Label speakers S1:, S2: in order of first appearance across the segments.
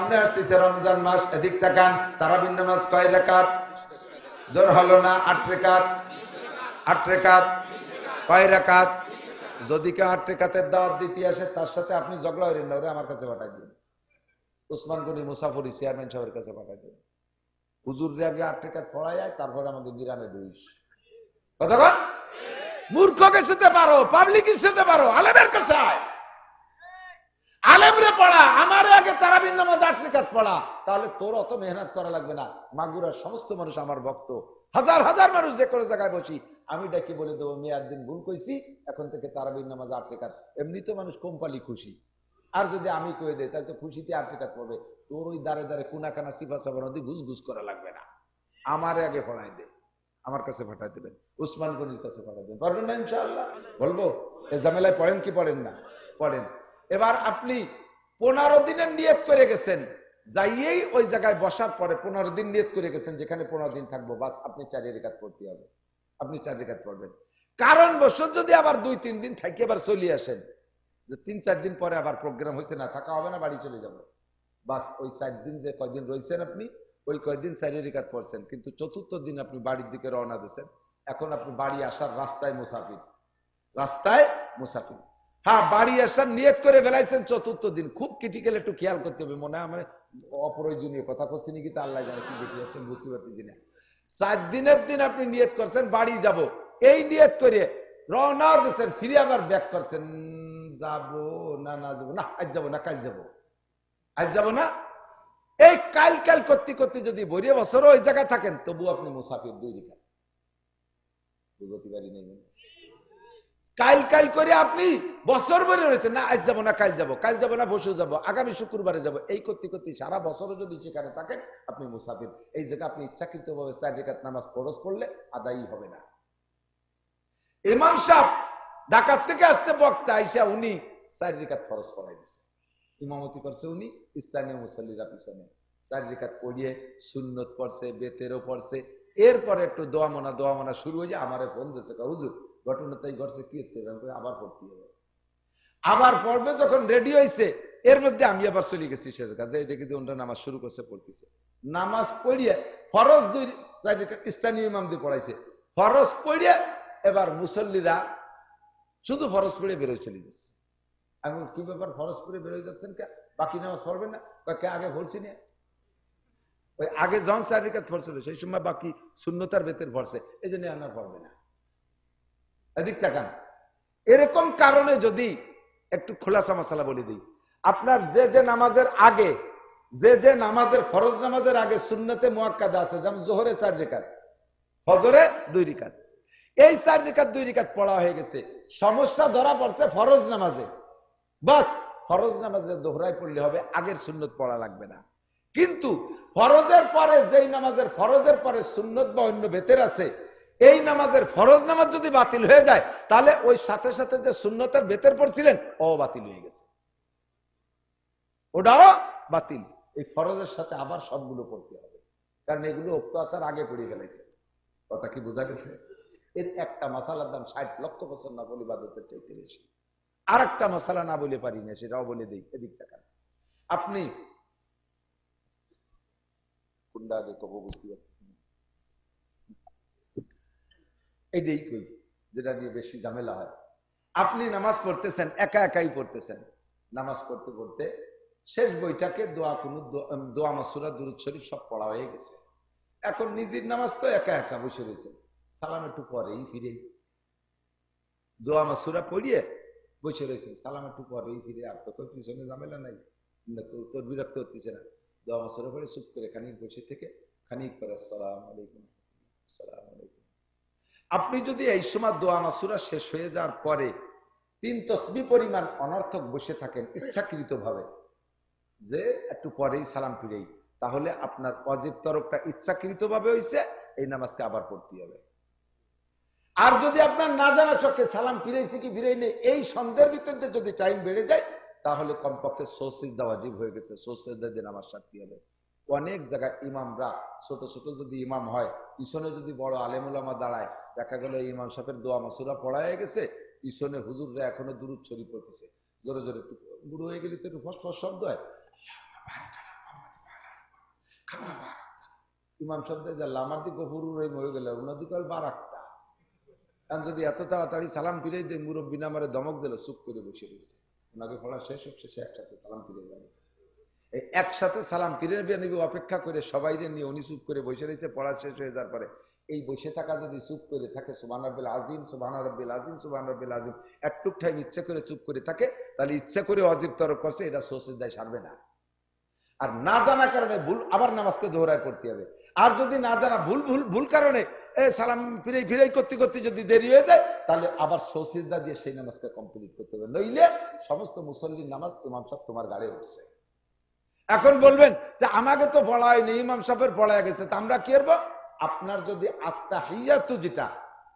S1: সামনে আসতেছে রমজান মাস, এদিক তাকান। তারাবির নামাজ কয় রাকাত? জোর হলো না? 8 রাকাত। 8 রাকাত কয় রাকাত? যদি কেউ 8 রাকাতের দাওয়াত দিতে আসে তার সাথে আপনি ঝগড়া করেন না, ওরে আমার কাছে পাঠাই দিন। ওসমান গনি মুসাফরি চেয়ারম্যান সাহেবের কাছে পাঠাই দিন। হুজুরের আগে 8 রাকাত পড়ায় যায়, তারপরে আমাদের গ্রামে দুইশ। কতক্ষণ? মূর্খ কাছে পারো, পাবলিক কাছে পারো, আলেমের কাছে আয়। আলেমরে পড়া, আমারে আগে তারাবির নামাজ 8 রাকাত পড়া, তাহলে তোর অত মেহনত করা লাগবে না। মাগুরার সমস্ত মানুষ আমার ভক্ত, হাজার হাজার মানুষ যে কোনো জায়গায় বসি, আমি ডাকি বলে দেবো মেয়াদ দিন ভুল কইছি, এখন থেকে তারাবির নামাজ 8 রাকাত। এমনি তো মানুষ কোম্পালি খুশি, আর যদি আমি কয়ে দেই তাহলে তো খুশিতে 8 রাকাত পড়বে। তোর ওই দাঁড়ে দাঁড়ে কোনাকানা সিফা সাবানদি ঘুষ ঘুষ করা লাগবে না, আমারে আগে পড়াই দে, আমার কাছে পাঠাই দেবেন, উসমান গনির কাছে পাঠাই দেবেন। পারবেন না ইনশাআল্লাহ? বলবো এ ঝামেলায় পড়েন কি পড়েন না? পড়েন। এবার আপনি 15 দিনের নিয়ত করে গেছেন, যাইয়েই ওই জায়গায় বসার পরে 15 দিন নিয়ত করে গেছেন যেখানে 15 দিন থাকবো, বাস আপনি 4 রাকাত পড়তে হবে, আপনি 4 রাকাত পড়বেন। কারণ বছর যদি আবার 2-3 দিন থাকি আবার চলে আসেন, যে 3-4 দিন পরে আবার প্রোগ্রাম হয়েছে না, থাকা হবে না, বাড়ি চলে যাবো, বাস ওই 4 দিন যে কয়দিন রয়েছেন আপনি ওই কয়দিন 4 রাকাত পড়ছেন, কিন্তু 4র্থ দিন আপনি বাড়ির দিকে রওনা দিয়েছেন, এখন আপনি বাড়ি আসার রাস্তায় মুসাফির, রাস্তায় মুসাফির। হ্যাঁ, বাড়ি আসার নিয়ত করে ফেলাইছেন 4র্থ দিন, খুব ক্রিটিক্যাল একটু খেয়াল করতে হবে, মনে হয় আমার অপ্রয়োজনীয় কথা করছি নাকি তা আল্লাহ জানে, কি দেখে আসছেন বুঝতে পারতেছি না। 4 দিনের দিন আপনি নিয়ত করছেন বাড়ি যাব, এই নিয়ত করে রওনা দিয়েছেন, ফিরে আবার ব্যাক করছেন, যাবো না, না যাবো না, আজ যাবো না, কাল যাবো, আজ যাবো না। এই কাল কাল করতে করতে যদি বড়িয়ে বছর ওই জায়গায় থাকেন, তবু আপনি মুসাফির 2 রাকাত। বুঝতে পারি নাই, কাল কাল করে আপনি বছর ভরে রয়েছেন, না আজ যাবো না, কাল যাবো, কাল যাবো না, বসে যাবো, আগামী শুক্রবারে যাবো, এই করতে করতে সারা বছরও যদি সেখানে থাকেন আপনি মুসাফির। এই জায়গায় আপনি ইচ্ছাকৃত ভাবে 4 রাকাত নামাজ ফরজ পড়লে আদায়ই হবে না। ইমাম সাহেব ঢাকার থেকে আসছে বক্তা, আইসা উনি 4 রাকাত ফরজ পড়াই দিচ্ছে, ইমামতি করছে উনি, স্থানীয় মুসল্লিরা পিছনে 4 রাকাত পড়িয়ে সুন্নত পড়ছে, বেতেরও পড়ছে। এরপরে একটু দোয়া মোনা শুরু হয়ে যায়, আমারে ফোন দিয়েছে, হুজুর ঘটনা তাই ঘটছে, কি আবার পড়তে হবে, আবার পড়বে। যখন রেডি হয়েছে এর মধ্যে আমি আবার চলে গেছি সে কাছে, দেখি যে ওনারা নামাজ শুরু করছে, পড়তেছে, নামাজ পড়িয়ে ফরজ 2 রাকাত স্থানীয় ইমাম দিয়ে পড়াইছে, ফরজ পড়িয়ে এবার মুসল্লিরা শুধু ফরজ পড়ে বেরোয় চলে যাচ্ছে। আমি কি ব্যাপার, ফরজ পড়ে বেরোয় যাচ্ছেন কে, বাকি নামাজ পড়বেন না? কে আগে পড়ছি না, ওই আগে যখন 4 রাকাত পড়ছিল সেই সময় বাকি সুন্নতার বেতের পড়ছে, এই জন্য আনার পড়বে না। এদিক তাকান। এরকম কারণে যদি একটু খোলাসা মশলা বলে দিই, আপনার যে যে নামাজের আগে, যে নামাজের ফরজ নামাজের আগে সুন্নতে মুআক্কাদা আছে, যেমন জোহরে 4 রাকাত, ফজরে 2 রাকাত, এই 4 রাকাত 2 রাকাত পড়া হয়ে গেছে, সমস্যা ধরা পড়ছে ফরজ নামাজে, বাস ফরজ নামাজে দোহরাই পড়লে হবে, আগের সুন্নত পড়া লাগবে না। কিন্তু ফরজের পরে যেই নামাজের ফরজের পরে সুন্নত বা অন্য বেতের আছে, এই নামাজের ফরজ নামাজ যদি বাতিল হয়ে যায়, তাহলে ওই সাথে সাথে যে সুন্নতের বেতের পড়ছিলেন ও বাতিল হয়ে গেছে, ওটাও বাতিল। এই ফরজের সাথে আবার সবগুলো পড়তে হবে, কারণ এগুলো অত্যাচার আগে পড়ে ফেলেছে। কথা কি বোঝা গেছে? এর একটা মশালার দাম 60 লক্ষ বছর না বলে ইবাদতের চাইতে বেশি। আর একটা মশালা না বলে পারি না, সেটাও বলে দিই। এদিক টাকা আপনি কোনটা আগে কব বুঝতে পারছেন, এটাই কই যেটা নিয়ে বেশি ঝামেলা হয়। আপনি নামাজ পড়তেছেন, একা একাই পড়তেছেন, নামাজ পড়তে পড়তে শেষ বইটাকে দোয়া মাসুরা দুরূদ শরীফ সব পড়া হয়ে গেছে, এখন নিজের নামাজ তো একা একা বসে রয়েছে, সালাম একটু পরেই ফিরে, দোয়া মাসুরা পড়িয়ে বসে রয়েছেন, সালাম একটু পরেই ফিরে, আর তো কেউ পিছনে ঝামেলা নাই, তোর বিরক্ত হচ্ছে না, দোয়া মাসুরা পড়ে চুপ করে খানিক বসে থেকে খানিক পরে আসসালামু আলাইকুম, আসসালামু আলাইকুম। আপনি যদি এই সময় দোয়া মাসুরা শেষ হয়ে যাওয়ার পরে 3 তসবিহ পরিমাণ অনর্থক বসে থাকেন ইচ্ছাকৃত ভাবে, যে একটু পরেই সালাম ফিরেই, তাহলে আপনার ওয়াজিব তরকটা ইচ্ছাকৃত ভাবে হয়েছে, এই নামাজকে আবার পড়তে হবে। আর যদি আপনার না জানা চোখে সালাম ফিরেছি কি ফিরেই নেই এই সন্দেহের ভিতরে যদি টাইম বেড়ে যায়, তাহলে কমপক্ষে সিজদা ওয়াজিব হয়ে গেছে, সিজদা দিয়ে নামাজ সারতে হবে। অনেক জায়গায় ইমামরা ছোট ছোট যদি ইমাম হয়, পিছনে যদি বড় আলেম ওলামা দাঁড়ায়, দেখা গেল ইমাম সাহেবের দোয়া মাসুরা পড়া হয়ে গেছে, পিছনে হুজুররা এখনো দুরূদ শরীফ পড়তেছে, জোরে জোরে, বুড়ো হয়ে গেলে তো একটু ফসফস শব্দ হয়, ইমাম শব্দে জানলা আমার দিকে গফুরুর রহিম হয়ে গেল ওনার দিকে বারাক্তা। কারণ যদি এত তাড়াতাড়ি সালাম ফিরে দিয়ে মুরব্বী নামারে দমক দিল, চুপ করে বসে রয়েছে, ওনাকে পড়া শেষ হোক, শেষে একসাথে সালাম ফিরে যাবে। এই একসাথে সালাম ফিরে নিবে অপেক্ষা করে সবাই নিয়ে উনি চুপ করে বসে রয়েছে, পড়া শেষ হয়ে যাওয়ার পরে এই বসে থাকা যদি চুপ করে থাকে, সুবহান রাব্বিল আজিম, সুবহান রাব্বিল আজিম, সুবহান রাব্বিল আজিম, একটুক টাইম ইচ্ছা করে চুপ করে থাকে, তাহলে ইচ্ছা করে ওয়াজিব তরক করছে, এটা সুজদায় সারবে না। আর না জানা কারণে ভুল, আবার নামাজকে দোহরায় পড়তে হবে। আর যদি না জানা ভুল কারণে সালাম ফিরে করতে করতে যদি দেরি হয়ে যায়, তাহলে আবার সুজদা দিয়ে সেই নামাজকে কমপ্লিট করতে হবে, নইলে সমস্ত মুসল্লির নামাজ ইমাম সাহেব তোমার গাড়ি উঠছে। এখন বলবেন যে আমাকে তো পড়া হয়নি, ইমাম সাহেবের পড়া গেছে, তা আমরা কি করবো? আপনার যদি আত্তাহিয়াতু যেটা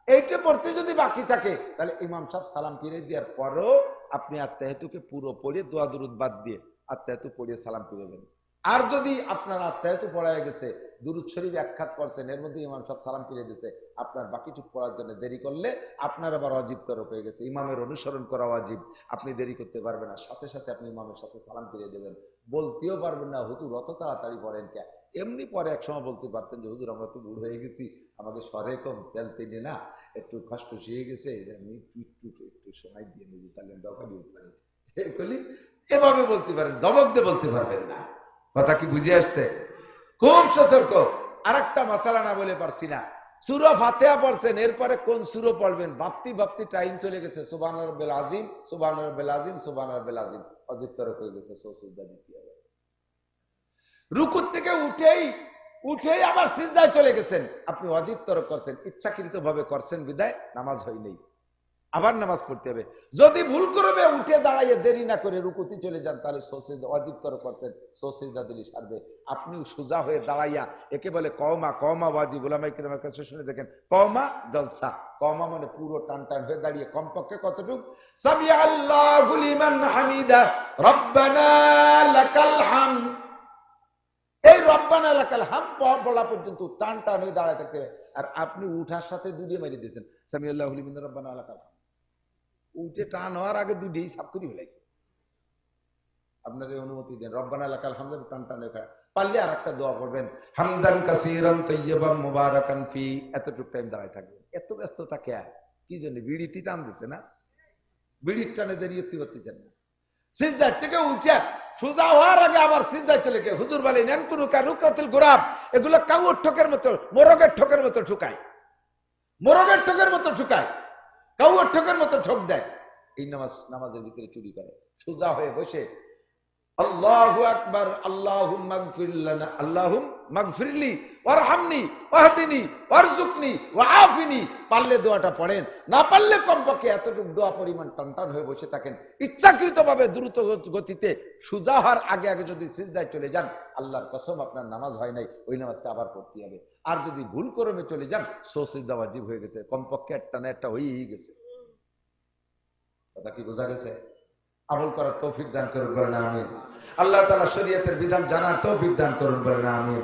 S1: এইটা পড়তে যদি বাকি থাকে, তাহলে ইমাম সাহেব সালাম ফিরে দেওয়ার পরও আপনি আত্তাহিয়াতুকে পুরো পড়ে দোয়া দুরুদ বাদ দিয়ে আত্তাহিয়াতু পড়ে সালাম ফিরবেন। আর যদি আপনার আত্তাহিয়াতু পড়া গেছে, দুরুদ শরীফ এক খাত পড়ছেন, এর মধ্যে ইমাম সাহেব সালাম ফিরে দিয়েছে, আপনার বাকিটুকু পড়ার জন্য দেরি করলে আপনার আবার ওয়াজিব তরফ হয়ে গেছে, ইমামের অনুসরণ করা ওয়াজিব, আপনি দেরি করতে পারবেন না, সাথে সাথে আপনি ইমামের সাথে সালাম ফিরে দেবেন। বলতেও পারবেন না হুজুর অত তাড়াতাড়ি পড়েন কে, এমনি পরে এক সময় বলতে পারতেন যে হুজুর আমরা তো বুড় হয়ে গেছি, আমাকে স্বরে কম তেলতে নে না, একটু খসখসি হয়ে গেছে, আমি একটু সময় দিয়ে নিয়ে তাহলে দরকার পারি, এভাবে বলতে পারেন, দমক দিয়ে বলতে পারবেন না। কথা কি বুঝে আসছে? খুব সতর্ক। আরেকটা মশালা না বলে পারছি না, সূরা ফাতিহা পড়ছেন, এরপরে কোন সূরা পড়বেন ভাবতে টাইম চলে গেছে, সুবহান রাব্বিল আজিম, সুবহান রাব্বিল আজিম, সুবহান রাব্বিল আজিম, ওয়াজিব তরক হয়ে গেছে, সুজদা দিতে হবে। রুকুর থেকে উঠেই আবার সিজদায় চলে গেছেন, আপনি ওয়াজিব তরক করছেন, ইচ্ছাকৃত ভাবে করছেন বিদায় নামাজ হয় নাই, আবার নামাজ পড়তে হবে। যদি ভুল করবে উঠে দাঁড়াইয়ে দেরি না করে রুকুতে চলে যান, তাহলে ওয়াজিব তরক করছেন, সুজদা দিলে সারবে। আপনি সোজা হয়ে দাঁড়াইয়া, একে বলে কওমা ওয়াজিব, উলামায়ে কেরামের কাছে শুনে দেখেন, কওমা জলসা, কওমা মানে পুরো টান হয়ে দাঁড়িয়ে কমপক্ষে কতটুকু, সামিআল্লাহু লিমান হামিদা, রব্বানা লাকাল হামদ, এই রব্বানা লাকাল হামদ বলা পর্যন্ত টান হয়ে দাঁড়ায় থাকতে হবে। আর আপনি উঠার সাথে দুটিয়ে মেরে দিয়েছেন, সামিআল্লাহু লিমান রব্বানা লাকাল হামদ, উঠে টান হওয়ার আগে দুটিই সাফ করে ফেলাইছে। আপনার এই অনুমতি দেন, রব্বানা লাকাল হামদ টান হয়ে, পারলে আর একটা দোয়া করবেন, হামদান কাসীরান তাইয়্যিবান মুবারাকান ফি, এতটুকু টাইম দাঁড়ায় থাকবেন। এত ব্যস্ততা কে, কি জন্য? বিড়িতে টান দিছে না, বিড়ির টানে দেরিয়ে করতেছেন না। সিজদা থেকে উঠে সোজা হওয়ার আগে আবার সিজদায় চলে গিয়ে হুজুর বলেন এনকুনুকা রুকরাতুল গুরাব, এগুলো কাউর ঠোকের মতো, মোরগের ঠোকের মতো ঠুকায়, মোরগের ঠোকের মতো ঠুকায়, কাউর ঠোকের মতো ঠোক দেয়। এই নামাজের ভিতরে চুরি করে। সোজা হয়ে বসে আল্লাহু আকবার, আল্লাহুম্মা গফির লানা, আল্লাহুম্মা গফিরলি ওয়ারহামনি ওয়াহদিনি ওয়ারযুকনি ওয়াআফিনি, পারলে দোয়াটা পড়েন, না পারলে কমপক্ষে এতটুকু দোয়া পরিমাণ টান হয়ে বসে থাকেন। ইচ্ছাকৃতভাবে দ্রুত গতিতে সোজা হওয়ার আগে যদি সিজদায় চলে যান, আল্লাহর কসম আপনার নামাজ হয় নাই, ওই নামাজকে আবার পড়তে হবে। আর যদি ভুল ক্রমে চলে যান, সিজদা ওয়াজিব হয়ে গেছে, কমপক্ষে একটা না একটা হয়েই গেছে। কথা কি বোঝা গেছে? আমল করার তৌফিক দান করুন, বলেন আমিন। আল্লাহ তাআলা শরীয়তের বিধান জানার তৌফিক দান করুন, বলেন আমিন।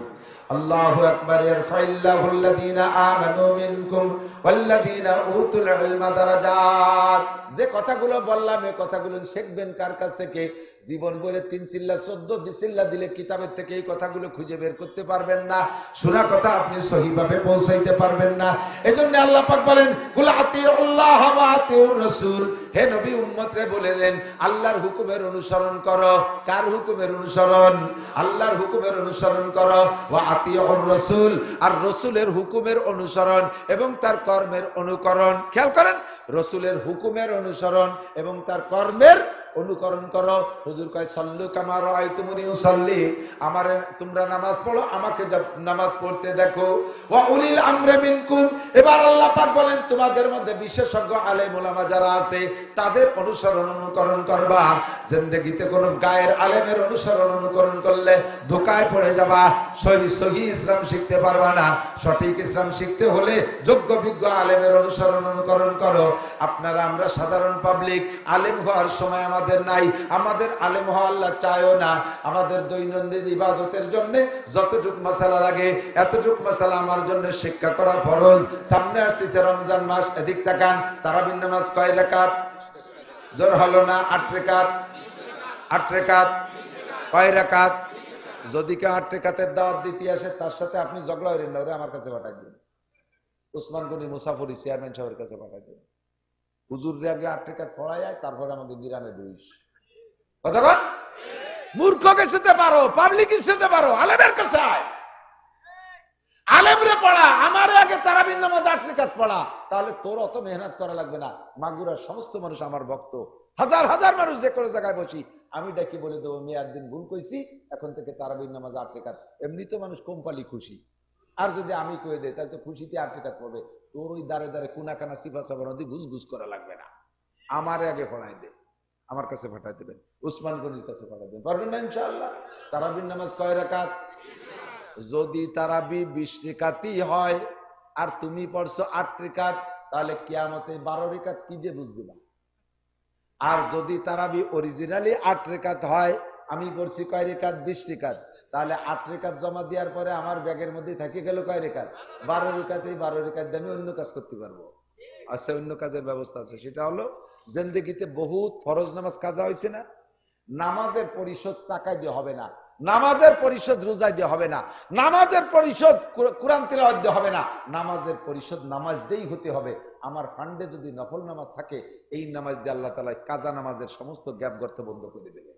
S1: আল্লাহু আকবার। ইয়ারফাইল্লাহুল্লাযীনা আমানু মিনকুম ওয়াল্লাযীনা উতুল ইলমা দারাজাত। যে কথাগুলো বললাম এই কথাগুলো শিখবেন কার কাছ থেকে? জীবন বলে 3 চিল্লা 14 চিল্লা দিলে কিতাবের থেকে এই কথাগুলো খুঁজে বের করতে পারবেন না, শোনা কথা আপনি সহিভাবে পৌঁছাইতে পারবেন না। এজন্য আল্লাহ পাক বলেন কুল আতিউল্লাহ ওয়া আতিউর রাসূল, হে নবী উম্মতরে বলে দেন আল্লাহর হুকুমের অনুসরণ করো। কার হুকুমের অনুসরণ? আল্লাহর হুকুমের অনুসরণ করো। ওয়া আতিউর রাসূল, আর রাসূলের হুকুমের অনুসরণ এবং তার কর্মের অনুকরণ। খেয়াল করেন, রাসূলের হুকুমের অনুসরণ এবং তার কর্মের অনুকরণ করো। হুজুর কয় সাল্লু কামা রাআইতুমুনি উসাল্লি, আমারে তোমরা নামাজ পড়ো, আমাকে নামাজ পড়তে দেখো। ওয়া উলিল আমরি মিনকুম, এবার আল্লাহ পাক বলেন তোমাদের মধ্যে বিশেষজ্ঞ আলেম ওলামা যারা আছে তাদের অনুসরণ অনুকরণ করবা। জিন্দেগিতে কোন গায়ের আলেমের অনুসরণ অনুকরণ করলে ধোঁকায় পড়ে যাবা, সহি ইসলাম শিখতে পারবা না। সঠিক ইসলাম শিখতে হলে যোগ্য বিজ্ঞ আলেমের অনুসরণ অনুকরণ করো। আপনারা আমরা সাধারণ পাবলিক, আলেম হওয়ার সময় আমাদের নাই, আমাদের আলেম হওয়া আল্লাহ চায়ও না। আমাদের দৈনন্দিন ইবাদতের জন্য যতটুকু মাসালা লাগে এতটুকু মাসালা আমার জন্য শিক্ষা করা ফরজ। সামনে আসতেছে রমজান মাস, এদিক তাকান। তারাবির নামাজ কয় রাকাত? জোর হলো না? 8 রাকাত। 8 রাকাত। কয় রাকাত? যদি কেউ 8 রেখাতের দাওয়াত দিতে আসে তার সাথে আপনি ঝগড়া হইলেন না, ওরে আমার কাছে পাঠাই দিন। ওসমান গনি মুসাফরি চেয়ারম্যান সাহেবের কাছে পাঠাই দিন। হুজুরের আগে 8 রেখাত পড়ায় যায়, তারপরে আমাদের গ্রামে দুইশ। কতক্ষণ মূর্খকে যেতে পারো, পাবলিক যেতে পারো, আলেমের কাছে আয়, আলেমরে পড়া। আমার আগে তারাবির নামাজ 8 রেখাত পড়া, তাহলে তোর অত মেহনত করা লাগবে না। মাগুরার সমস্ত মানুষ আমার ভক্ত, হাজার হাজার মানুষ যে কোনো জায়গায় বসি, আমি ডাকি বলে দেবো মেয়াদ দিন ভুল কইছি, এখন থেকে তারাবির নামাজ 8 রেখাত। এমনি তো মানুষ কোম্পালি খুশি, আর যদি আমি কয়ে দেয় তাহলে তো খুশিতে 8 রেখাত পড়বে। তোর ওই দাঁড়ে দাঁড়ে কুনাকানা সিফা সাবান দিয়ে ঘুষ ঘুষ করা লাগবে না। আমার আগে পড়াই দে, আমার কাছে পাঠাই দেবেন, উসমান গনির কাছে পাঠাই দেবেন, পারবেন না ইনশাআল্লাহ? তারাবির নামাজ কয় রাকাত? যদি তারাবি 20 রেখাতই হয় আর তুমি পড়ছো 8 রেখাত, তাহলে কিয়ামতে 12 রেখাত কি দিয়ে বুঝ দিবা? আর যদি তারাবি অরিজিনালি 8 রেখাত হয়, আমি পড়ছি কয় রেখাত? 20 রেখাত, তাহলে 8 রেখাত জমা দেওয়ার পরে আমার ব্যাগের মধ্যে থেকে গেল কয় রেখাত? 12 রেখাতেই 12 রেখাত দিয়ে আমি অন্য কাজ করতে পারবো। আচ্ছা, অন্য কাজের ব্যবস্থা আছে, সেটা হলো জিন্দেগিতে বহুত ফরজ নামাজ কাজা হয়েছে না, নামাজের পরিশোধ টাকায় দিয়ে হবে না, নামাজের পরিশোধ রোজায় দিয়ে হবে না, নামাজের পরিশোধ কোরআন তিলাওয়াত দিয়ে হবে না, নামাজের পরিশোধ নামাজ দিয়েই হতে হবে। আমার ফান্ডে যদি নফল নামাজ থাকে, এই নামাজ দিয়ে আল্লাহ তাআলা কাজা নামাজের সমস্ত গ্যাপ গর্ত বন্ধ করে দেবে।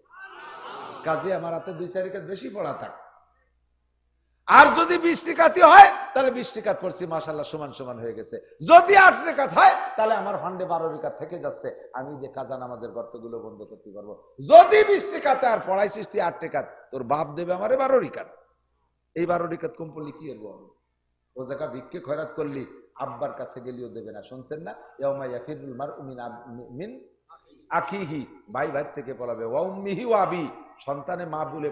S1: কাজে আমার হাতে 2-4 রেখাত বেশি পড়া থাক। আর যদি 20 রেখাতই হয়, তাহলে 20 রেখাত পড়ছি, মাশাআল্লাহ সমান সমান হয়ে গেছে। যদি 8 রেখাত হয়, তাহলে আমার ফান্ডে 12 রেখাত থেকে যাচ্ছে, আমি যে কাজা নামাজের গর্তগুলো বন্ধ করতে পারবো। যদি 20 রেখাতে আর পড়াইছিস তুই 8 রেখাত, তোর বাপ দেবে আমারে 12 রেখাত। এই 12 রেখাত কম পড়লি কি করবো আমি? ও জায়গা ভিক্ষে খয়রাত করলি, আব্বার কাছে গেলিও দেবে না, শুনছেন না? ইয়াউমা ইয়াফিরুল মারউ মিন আখিহি, ভাই ভাই থেকে পলাবে, ওয়া উম্মিহি ওয়া আবি, সন্তানে মা বলে,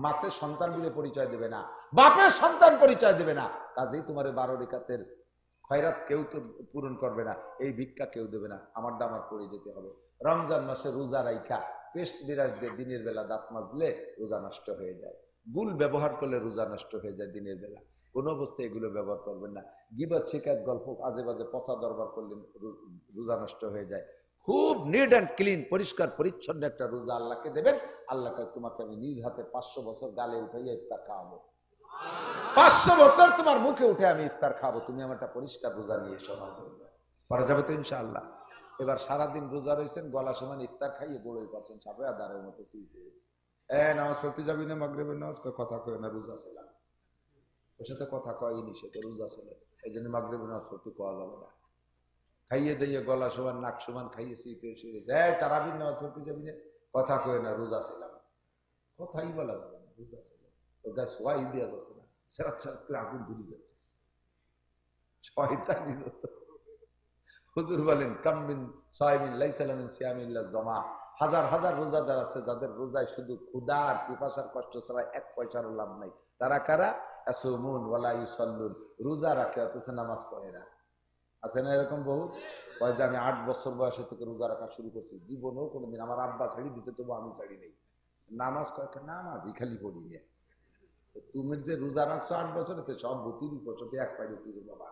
S1: মাতে সন্তান বলে পরিচয় দেবে না, বাপের সন্তান পরিচয় দেবে না। কাজেই তোমার 12 রেখাতের খয়রাত কেউ তো পূরণ করবে না, এই ভিক্ষা কেউ দেবে না, আমার দামার পড়ে যেতে হবে। রমজান মাসে রোজা রাইখা পেস্ট বিরাজ দিয়ে দিনের বেলা দাঁত মাজলে রোজা নষ্ট হয়ে যায়, গুল ব্যবহার করলে রোজা নষ্ট হয়ে যায় দিনের বেলা, কোন অবস্থায় এগুলো ব্যবহার করবেন না। গিবত, শিকায়ত, গল্প, আজে বাজে পচা দরবার করলে রোজা নষ্ট হয়ে যায়। খুব নিট অ্যান্ড ক্লিন, পরিষ্কার পরিচ্ছন্ন একটা রোজা আল্লাহকে দেবেন। আল্লাহ কয় তোমাকে আমি নিজ হাতে 500 বছর গালে উঠাইয়া ইফতার খাওয়াবো, 500 বছর তোমার মুখে উঠে আমি ইফতার খাবো, তুমি আমার একটা পরিষ্কার রোজা নিয়ে এসো। করা যাবে তো ইনশাআল্লাহ? এবার সারাদিন রোজা রয়েছেন, গলা সমান ইফতার খাইয়ে গোড়ই পাচ্ছেন, সাপে আদারের মতো সিটে নামাজ পড়তে যাবি না, মাগরিবের নামাজ? কথা কয় না, রোজা ছিলাম। ওর সাথে কথা কয়নি, সে তো রোজা ছিল, এই জন্য মাগরিবের নামাজ পড়তে কোয়া যাবে না। খাইয়ে দিয়ে গলা সমান নাক সমান খাইয়েছি, তারাবির নামাজ পড়তে যাবি না? কথা কয় না, রোজা ছিলাম। কথাই বলা যাবে না, রোজা ছিল। ওর গায়ে সোয়াই দেওয়া যাচ্ছে না, সেরাত সেরাত করে আগুন ধরে যাচ্ছে, শয়তানি যত। হুজুর বলেন কামিন সাইমিন লাইসা লাহু সিয়ামিন ইল্লা জামা, হাজার হাজার রোজাদার আছে যাদের রোজায় শুধু ক্ষুধা আর পিপাসার কষ্ট ছাড়া 1 পয়সার লাভ নাই। তারা কারা? আসুমুন ওয়ালা ইউসাল্লুন, রোজা রাখে অথচ নামাজ পড়ে না। আছে না এরকম বহু? কয় যে আমি 8 বছর বয়সে থেকে রোজা রাখা শুরু করছি, জীবনেও কোনোদিন, আমার আব্বা ছাড়ি দিচ্ছে তবু আমি ছাড়ি নেই। নামাজ কয়েকটা নামাজই খালি পড়ি নিয়ে। তুমি যে রোজা রাখছো 8 বছরে, সব ভূতির উপসতে এক পাইলে তুই বাবা।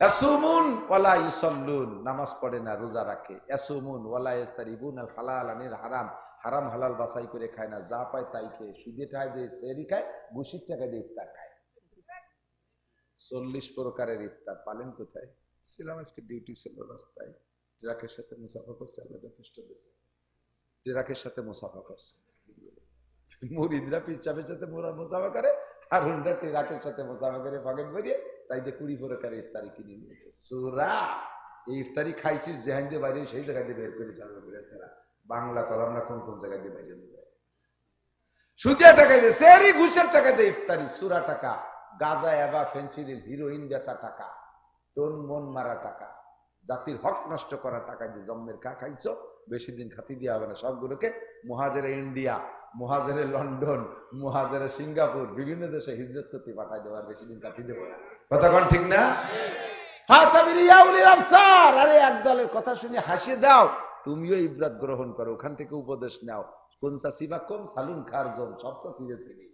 S1: ইয়াসুমুন ওয়ালা ইউসাল্লুন, নামাজ পড়ে না, রোজা রাখে। ইয়াসুমুন ওয়ালা ইস্তারিবুন আল হালাল আনিল হারাম, হারাম হালাল বাছাই করে খায় না, যা পায় তাই খেয়ে, সুদে টাকা দিয়ে সেহরি খায়, ঘুষির টাকা দিয়ে ইফতার খায়। 40 প্রকারের ইফতার পালেন কোথায়? ছিলাম আজকে ডিউটি ছিল রাস্তায়, ট্রাকের সাথে মুসাফা করছে, আল্লাহ যথেষ্ট দিয়েছে, ট্রাকের সাথে মুসাফা করছে। মুরিদরা পিচ্চাপের সাথে মুসাফা করে, আর হুন্ডা ট্রাকের সাথে মুসাফা করে পকেট ভরিয়ে, তাই যে 20 প্রকারের ইফতারি কিনে নিয়েছে। সুরা এই ইফতারি খাইছিস যেখান দিয়ে বাইরে, সেই জায়গায় দিয়ে বের করে চালবে ফেরেশতারা। বাংলা কলাম না কোন কোন জায়গায় দিয়ে বাইরে যায়, সুদিয়া টাকা দিয়ে, সেরি ঘুষের টাকা দিয়ে ইফতারি, সুরা টাকা, গাজা, এবা, ফেন্সিডিল, হিরোইন বেচা টাকা, টোন মন মারা টাকা, জাতির হক নষ্ট করা টাকা দিয়ে জন্মের কা খাইছ, বেশি দিন খাতি দেওয়া হবে না। সবগুলোকে মুহাজেরে ইন্ডিয়া, মুহাজেরে লন্ডন, মুহাজেরে সিঙ্গাপুর, বিভিন্ন দেশে হিজরত করতে পাঠাই দেওয়ার, বেশি দিন খাতি দেবো না। কথা কোন ঠিক না? আরে এক দলের কথা শুনে হাসিয়ে দাও, তুমিও ইবরাত গ্রহণ করো, ওখান থেকে উপদেশ নাও। কোন চাষিবা কম সালুন খার জন, সব চাষিরে চিনি,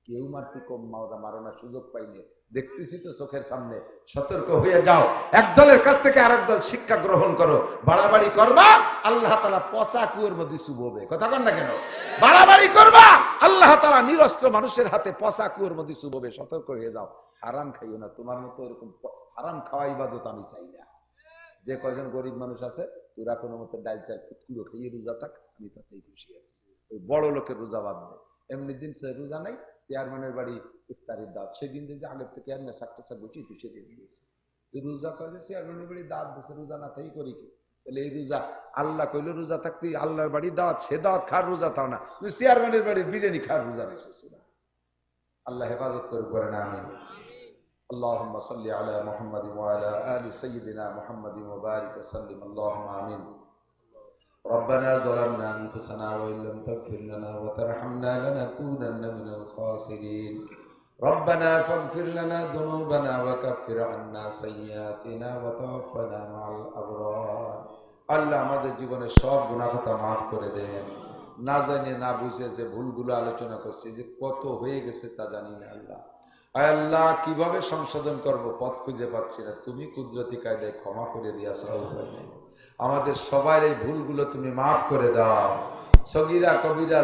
S1: কেউ মারতে কম মারো না, সুযোগ পাইনি, দেখতেছি তো চোখের সামনে। সতর্ক হয়ে যাও, এক দলের কাছ থেকে আরেক দল শিক্ষা গ্রহণ করো। বাড়াবাড়ি করবা, আল্লাহ তাআলা পচা কুয়োর মধ্যে চুববে। কথা কন না কেন? বাড়াবাড়ি করবা, আল্লাহ তাআলা নিরস্ত্র মানুষের হাতে পচা কুয়োর মধ্যে চুববে। সতর্ক হয়ে যাও, হারাম খাইও না। তোমার মতো এরকম হারাম খাওয়া ইবাদত আমি চাই না। যে কয়জন গরিব মানুষ আছে, তোরা কোনো মতো ডাল চাল ফুটকুলো খেয়ে রোজা থাক, আমি তাতেই খুশি আছি। ওই বড় লোকের রোজা বাদ দেয়। এমনি দিন সে রোজা নাই, চেয়ারম্যানের বাড়ি ইফতারির দাওয়াত, সেদিন যে আগের থেকে আমি সাকটা গুছিয়ে তুই সেদিন দিয়েছে। তুই রোজা কয় যে চেয়ারম্যানের বাড়ি দাওয়াত দিচ্ছে, রোজা না তাই করি কি? তাহলে এই রোজা আল্লাহ কইলে রোজা থাকতে আল্লাহর বাড়ি দাওয়াত, সে দাওয়াত খার রোজা তাও না, তুই চেয়ারম্যানের বাড়ির বিরিয়ানি খার রোজা রেখেছিস না। আল্লাহ হেফাজত করে না। আমি اللهم صل على محمد وعلى آل سيدنا محمد وبارك وسلم اللهم آمين ربنا ظلمنا أنفسنا وإن لم تغفر لنا وترحمنا لنكونن من الخاسرين ربنا فاغفر لنا ذنوبنا وكفر عنا سيئاتنا وتوفنا مع الأبرار আল্লাহ আমাদের জীবনে সব গুনাহ খাতা maaf করে দেন। না জানি না বুঝে যে ভুলগুলো আলোচনা করছি, যে কত হয়ে গেছে তা জানি না। আল্লাহ আল্লাহ কিভাবে সংশোধন করব পথ খুঁজে পাচ্ছি না, তুমি কুদরতি কায়দায় ক্ষমা করে দিয়া আমাদের সবার এই ভুলগুলো তুমি মাফ করে দাও। সগীরা কবিরা